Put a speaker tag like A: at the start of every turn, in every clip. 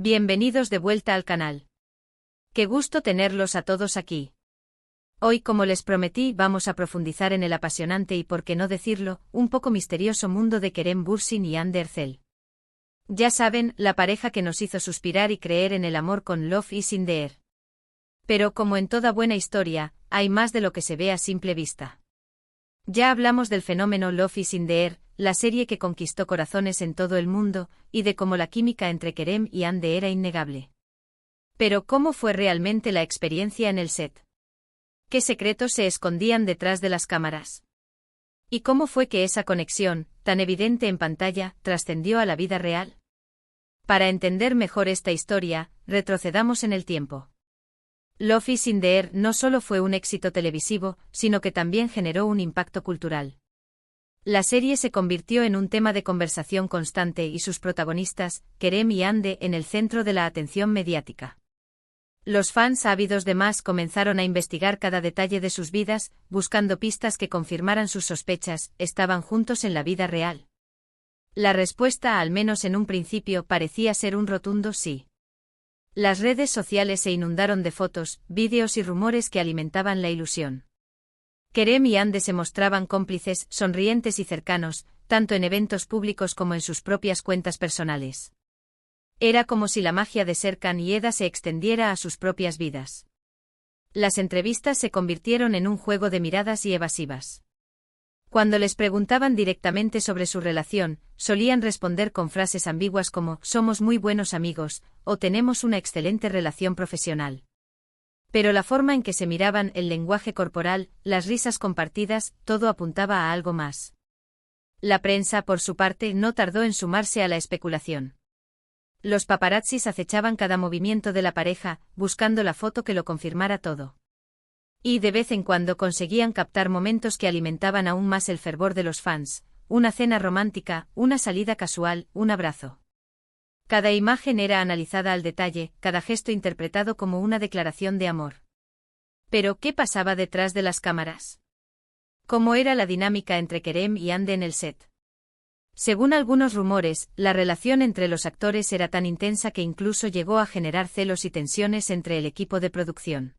A: Bienvenidos de vuelta al canal. Qué gusto tenerlos a todos aquí. Hoy, como les prometí, vamos a profundizar en el apasionante y, por qué no decirlo, un poco misterioso mundo de Kerem Bürsin y Hande Erçel. Ya saben, la pareja que nos hizo suspirar y creer en el amor con Love is in the air. Pero, como en toda buena historia, hay más de lo que se ve a simple vista. Ya hablamos del fenómeno Love is in the air, la serie que conquistó corazones en todo el mundo, y de cómo la química entre Kerem y Hande era innegable. Pero ¿cómo fue realmente la experiencia en el set? ¿Qué secretos se escondían detrás de las cámaras? ¿Y cómo fue que esa conexión, tan evidente en pantalla, trascendió a la vida real? Para entender mejor esta historia, retrocedamos en el tiempo. Love is in the air no solo fue un éxito televisivo, sino que también generó un impacto cultural. La serie se convirtió en un tema de conversación constante y sus protagonistas, Kerem y Hande, en el centro de la atención mediática. Los fans ávidos de más comenzaron a investigar cada detalle de sus vidas, buscando pistas que confirmaran sus sospechas: ¿estaban juntos en la vida real? La respuesta, al menos en un principio, parecía ser un rotundo sí. Las redes sociales se inundaron de fotos, vídeos y rumores que alimentaban la ilusión. Kerem y Hande se mostraban cómplices, sonrientes y cercanos, tanto en eventos públicos como en sus propias cuentas personales. Era como si la magia de Serkan y Eda se extendiera a sus propias vidas. Las entrevistas se convirtieron en un juego de miradas y evasivas. Cuando les preguntaban directamente sobre su relación, solían responder con frases ambiguas como «somos muy buenos amigos» o «tenemos una excelente relación profesional». Pero la forma en que se miraban, el lenguaje corporal, las risas compartidas, todo apuntaba a algo más. La prensa, por su parte, no tardó en sumarse a la especulación. Los paparazzis acechaban cada movimiento de la pareja, buscando la foto que lo confirmara todo. Y de vez en cuando conseguían captar momentos que alimentaban aún más el fervor de los fans: una cena romántica, una salida casual, un abrazo. Cada imagen era analizada al detalle, cada gesto interpretado como una declaración de amor. Pero, ¿qué pasaba detrás de las cámaras? ¿Cómo era la dinámica entre Kerem y Hande en el set? Según algunos rumores, la relación entre los actores era tan intensa que incluso llegó a generar celos y tensiones entre el equipo de producción.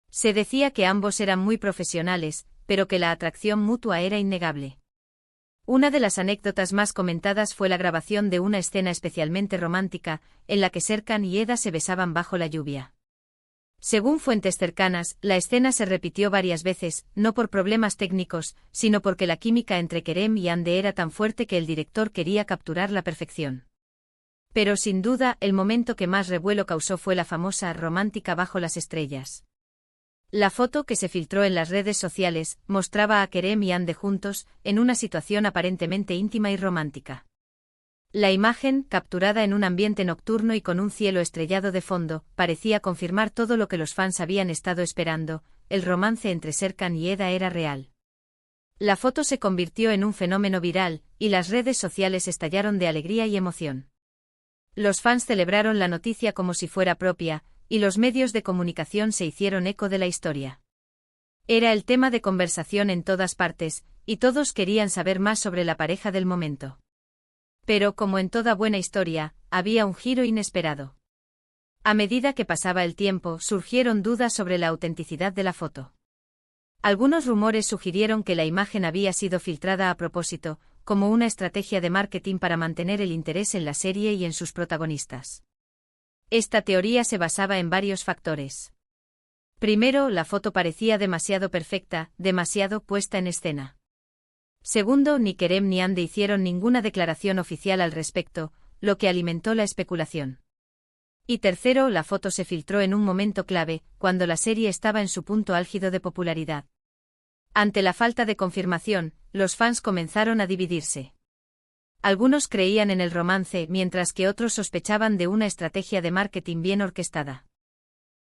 A: Se decía que ambos eran muy profesionales, pero que la atracción mutua era innegable. Una de las anécdotas más comentadas fue la grabación de una escena especialmente romántica, en la que Serkan y Eda se besaban bajo la lluvia. Según fuentes cercanas, la escena se repitió varias veces, no por problemas técnicos, sino porque la química entre Kerem y Hande era tan fuerte que el director quería capturar la perfección. Pero sin duda, el momento que más revuelo causó fue la famosa «romántica bajo las estrellas». La foto que se filtró en las redes sociales mostraba a Kerem y Hande juntos, en una situación aparentemente íntima y romántica. La imagen, capturada en un ambiente nocturno y con un cielo estrellado de fondo, parecía confirmar todo lo que los fans habían estado esperando: el romance entre Serkan y Eda era real. La foto se convirtió en un fenómeno viral, y las redes sociales estallaron de alegría y emoción. Los fans celebraron la noticia como si fuera propia, y los medios de comunicación se hicieron eco de la historia. Era el tema de conversación en todas partes, y todos querían saber más sobre la pareja del momento. Pero, como en toda buena historia, había un giro inesperado. A medida que pasaba el tiempo, surgieron dudas sobre la autenticidad de la foto. Algunos rumores sugirieron que la imagen había sido filtrada a propósito, como una estrategia de marketing para mantener el interés en la serie y en sus protagonistas. Esta teoría se basaba en varios factores. Primero, la foto parecía demasiado perfecta, demasiado puesta en escena. Segundo, ni Kerem ni Hande hicieron ninguna declaración oficial al respecto, lo que alimentó la especulación. Y tercero, la foto se filtró en un momento clave, cuando la serie estaba en su punto álgido de popularidad. Ante la falta de confirmación, los fans comenzaron a dividirse. Algunos creían en el romance, mientras que otros sospechaban de una estrategia de marketing bien orquestada.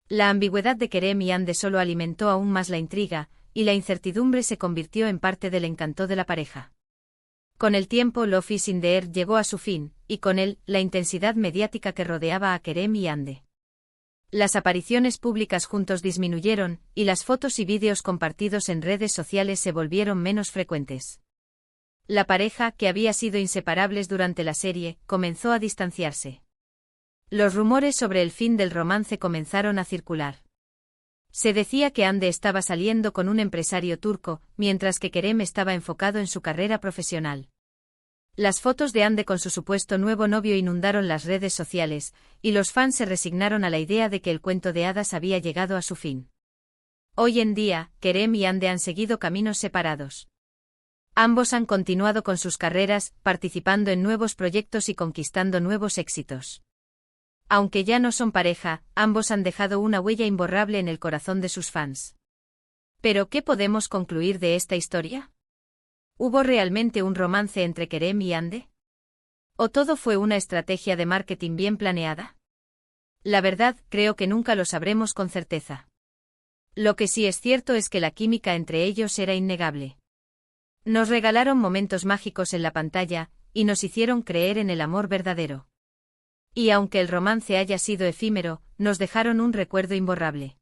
A: La ambigüedad de Kerem y Hande solo alimentó aún más la intriga, y la incertidumbre se convirtió en parte del encanto de la pareja. Con el tiempo, Love is in the air llegó a su fin, y con él, la intensidad mediática que rodeaba a Kerem y Hande. Las apariciones públicas juntos disminuyeron, y las fotos y vídeos compartidos en redes sociales se volvieron menos frecuentes. La pareja, que había sido inseparables durante la serie, comenzó a distanciarse. Los rumores sobre el fin del romance comenzaron a circular. Se decía que Hande estaba saliendo con un empresario turco, mientras que Kerem estaba enfocado en su carrera profesional. Las fotos de Hande con su supuesto nuevo novio inundaron las redes sociales, y los fans se resignaron a la idea de que el cuento de hadas había llegado a su fin. Hoy en día, Kerem y Hande han seguido caminos separados. Ambos han continuado con sus carreras, participando en nuevos proyectos y conquistando nuevos éxitos. Aunque ya no son pareja, ambos han dejado una huella imborrable en el corazón de sus fans. ¿Pero qué podemos concluir de esta historia? ¿Hubo realmente un romance entre Kerem y Hande? ¿O todo fue una estrategia de marketing bien planeada? La verdad, creo que nunca lo sabremos con certeza. Lo que sí es cierto es que la química entre ellos era innegable. Nos regalaron momentos mágicos en la pantalla, y nos hicieron creer en el amor verdadero. Y aunque el romance haya sido efímero, nos dejaron un recuerdo imborrable.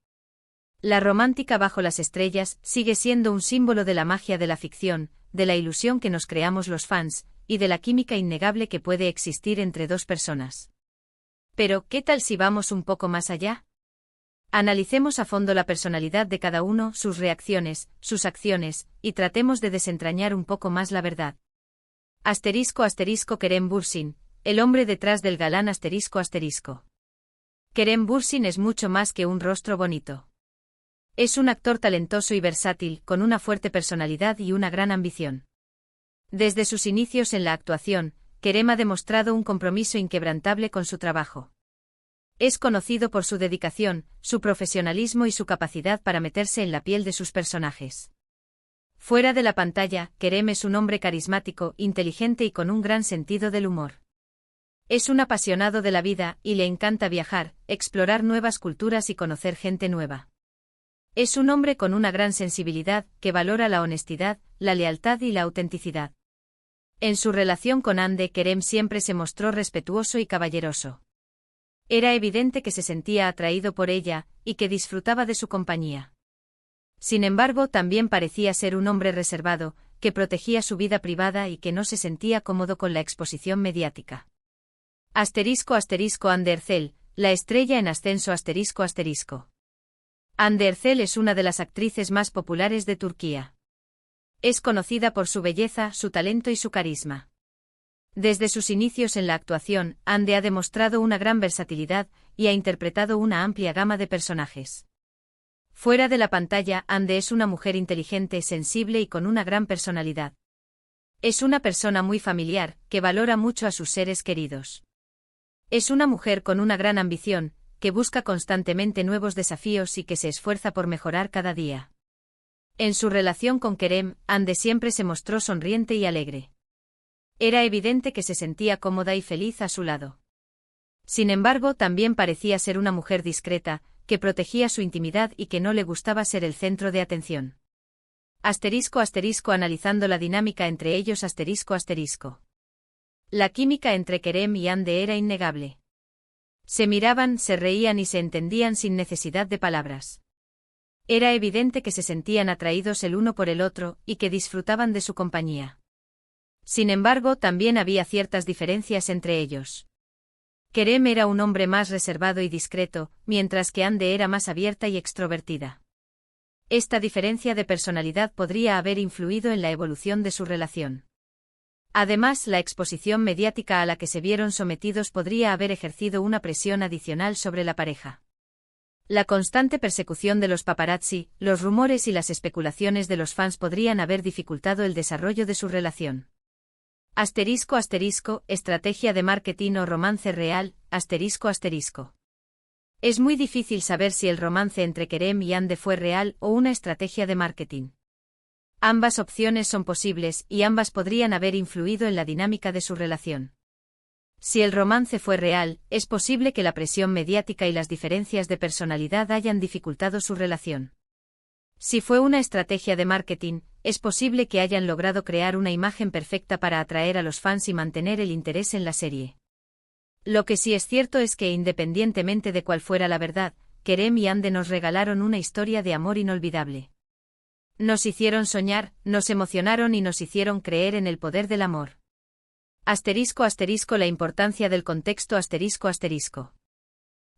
A: La romántica bajo las estrellas sigue siendo un símbolo de la magia de la ficción, de la ilusión que nos creamos los fans, y de la química innegable que puede existir entre dos personas. Pero, ¿qué tal si vamos un poco más allá? Analicemos a fondo la personalidad de cada uno, sus reacciones, sus acciones, y tratemos de desentrañar un poco más la verdad. Kerem Bürsin, el hombre detrás del galán ***. Kerem Bürsin es mucho más que un rostro bonito. Es un actor talentoso y versátil, con una fuerte personalidad y una gran ambición. Desde sus inicios en la actuación, Kerem ha demostrado un compromiso inquebrantable con su trabajo. Es conocido por su dedicación, su profesionalismo y su capacidad para meterse en la piel de sus personajes. Fuera de la pantalla, Kerem es un hombre carismático, inteligente y con un gran sentido del humor. Es un apasionado de la vida, y le encanta viajar, explorar nuevas culturas y conocer gente nueva. Es un hombre con una gran sensibilidad, que valora la honestidad, la lealtad y la autenticidad. En su relación con Hande, Kerem siempre se mostró respetuoso y caballeroso. Era evidente que se sentía atraído por ella, y que disfrutaba de su compañía. Sin embargo, también parecía ser un hombre reservado, que protegía su vida privada y que no se sentía cómodo con la exposición mediática. Hande Erçel, la estrella en ascenso ***. Hande Erçel es una de las actrices más populares de Turquía. Es conocida por su belleza, su talento y su carisma. Desde sus inicios en la actuación, Hande ha demostrado una gran versatilidad y ha interpretado una amplia gama de personajes. Fuera de la pantalla, Hande es una mujer inteligente, sensible y con una gran personalidad. Es una persona muy familiar, que valora mucho a sus seres queridos. Es una mujer con una gran ambición, que busca constantemente nuevos desafíos y que se esfuerza por mejorar cada día. En su relación con Kerem, Hande siempre se mostró sonriente y alegre. Era evidente que se sentía cómoda y feliz a su lado. Sin embargo, también parecía ser una mujer discreta, que protegía su intimidad y que no le gustaba ser el centro de atención. Analizando la dinámica entre ellos ***. La química entre Kerem y Hande era innegable. Se miraban, se reían y se entendían sin necesidad de palabras. Era evidente que se sentían atraídos el uno por el otro, y que disfrutaban de su compañía. Sin embargo, también había ciertas diferencias entre ellos. Kerem era un hombre más reservado y discreto, mientras que Hande era más abierta y extrovertida. Esta diferencia de personalidad podría haber influido en la evolución de su relación. Además, la exposición mediática a la que se vieron sometidos podría haber ejercido una presión adicional sobre la pareja. La constante persecución de los paparazzi, los rumores y las especulaciones de los fans podrían haber dificultado el desarrollo de su relación. Estrategia de marketing o romance real, ***. Es muy difícil saber si el romance entre Kerem y Hande fue real o una estrategia de marketing. Ambas opciones son posibles y ambas podrían haber influido en la dinámica de su relación. Si el romance fue real, es posible que la presión mediática y las diferencias de personalidad hayan dificultado su relación. Si fue una estrategia de marketing, es posible que hayan logrado crear una imagen perfecta para atraer a los fans y mantener el interés en la serie. Lo que sí es cierto es que independientemente de cuál fuera la verdad, Kerem y Hande nos regalaron una historia de amor inolvidable. Nos hicieron soñar, nos emocionaron y nos hicieron creer en el poder del amor. ***. La importancia del contexto ***.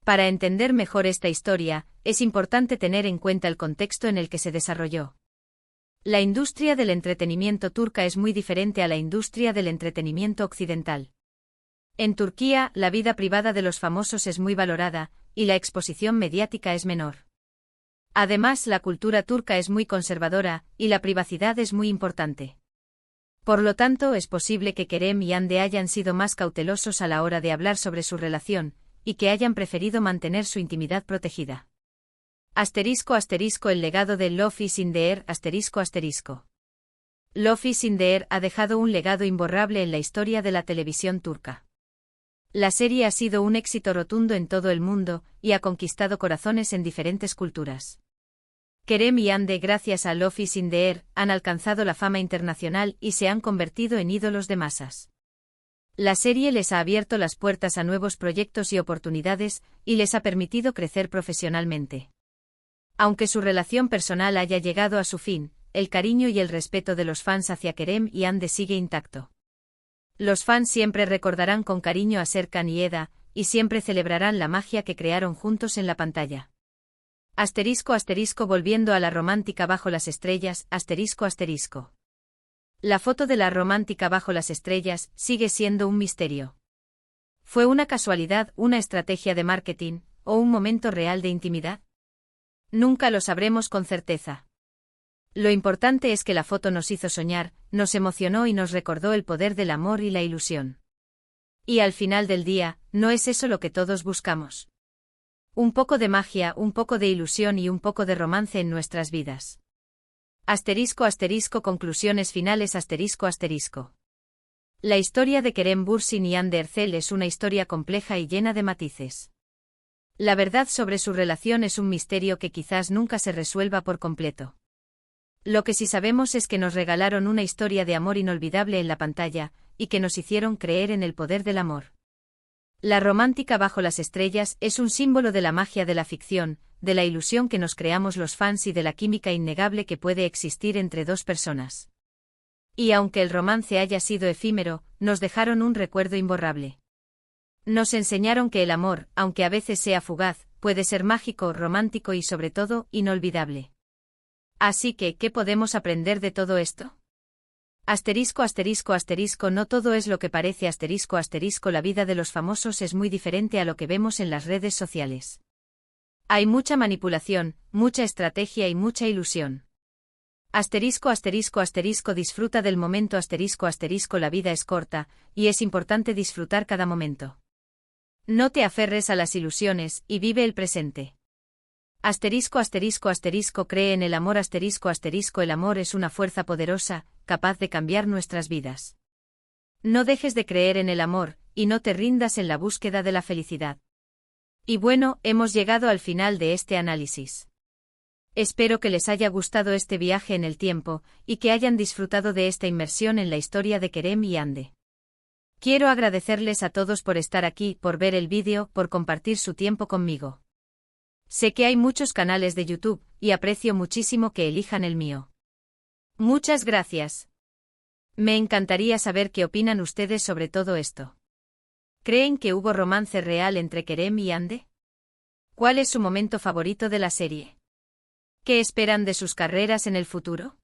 A: Para entender mejor esta historia, es importante tener en cuenta el contexto en el que se desarrolló. La industria del entretenimiento turca es muy diferente a la industria del entretenimiento occidental. En Turquía, la vida privada de los famosos es muy valorada, y la exposición mediática es menor. Además, la cultura turca es muy conservadora, y la privacidad es muy importante. Por lo tanto, es posible que Kerem y Hande hayan sido más cautelosos a la hora de hablar sobre su relación, y que hayan preferido mantener su intimidad protegida. El legado de Love is in the air. Love is in the air ha dejado un legado imborrable en la historia de la televisión turca. La serie ha sido un éxito rotundo en todo el mundo, y ha conquistado corazones en diferentes culturas. Kerem y Hande, gracias a Love is in the air, han alcanzado la fama internacional y se han convertido en ídolos de masas. La serie les ha abierto las puertas a nuevos proyectos y oportunidades, y les ha permitido crecer profesionalmente. Aunque su relación personal haya llegado a su fin, el cariño y el respeto de los fans hacia Kerem y Hande sigue intacto. Los fans siempre recordarán con cariño a Serkan y Eda, y siempre celebrarán la magia que crearon juntos en la pantalla. Volviendo a la romántica bajo las estrellas. La foto de la romántica bajo las estrellas sigue siendo un misterio. ¿Fue una casualidad, una estrategia de marketing, o un momento real de intimidad? Nunca lo sabremos con certeza. Lo importante es que la foto nos hizo soñar, nos emocionó y nos recordó el poder del amor y la ilusión. Y al final del día, ¿no es eso lo que todos buscamos? Un poco de magia, un poco de ilusión y un poco de romance en nuestras vidas. Conclusiones finales. La historia de Kerem Bürsin y Hande Erçel es una historia compleja y llena de matices. La verdad sobre su relación es un misterio que quizás nunca se resuelva por completo. Lo que sí sabemos es que nos regalaron una historia de amor inolvidable en la pantalla, y que nos hicieron creer en el poder del amor. La romántica bajo las estrellas es un símbolo de la magia de la ficción, de la ilusión que nos creamos los fans y de la química innegable que puede existir entre dos personas. Y aunque el romance haya sido efímero, nos dejaron un recuerdo imborrable. Nos enseñaron que el amor, aunque a veces sea fugaz, puede ser mágico, romántico y sobre todo, inolvidable. Así que, ¿qué podemos aprender de todo esto? No todo es lo que parece. La vida de los famosos es muy diferente a lo que vemos en las redes sociales. Hay mucha manipulación, mucha estrategia y mucha ilusión. Disfruta del momento. La vida es corta, y es importante disfrutar cada momento. No te aferres a las ilusiones, y vive el presente. Cree en el amor. El amor es una fuerza poderosa, capaz de cambiar nuestras vidas. No dejes de creer en el amor, y no te rindas en la búsqueda de la felicidad. Y bueno, hemos llegado al final de este análisis. Espero que les haya gustado este viaje en el tiempo, y que hayan disfrutado de esta inmersión en la historia de Kerem y Hande. Quiero agradecerles a todos por estar aquí, por ver el vídeo, por compartir su tiempo conmigo. Sé que hay muchos canales de YouTube, y aprecio muchísimo que elijan el mío. Muchas gracias. Me encantaría saber qué opinan ustedes sobre todo esto. ¿Creen que hubo romance real entre Kerem y Hande? ¿Cuál es su momento favorito de la serie? ¿Qué esperan de sus carreras en el futuro?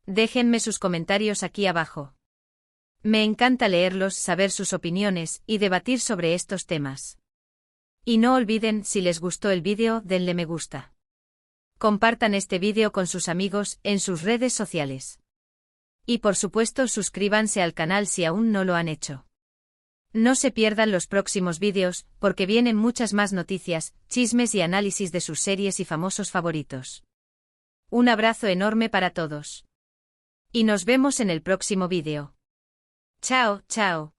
A: Déjenme sus comentarios aquí abajo. Me encanta leerlos, saber sus opiniones y debatir sobre estos temas. Y no olviden, si les gustó el vídeo, denle me gusta. Compartan este vídeo con sus amigos en sus redes sociales. Y por supuesto suscríbanse al canal si aún no lo han hecho. No se pierdan los próximos vídeos, porque vienen muchas más noticias, chismes y análisis de sus series y famosos favoritos. Un abrazo enorme para todos. Y nos vemos en el próximo vídeo. Chao, chao.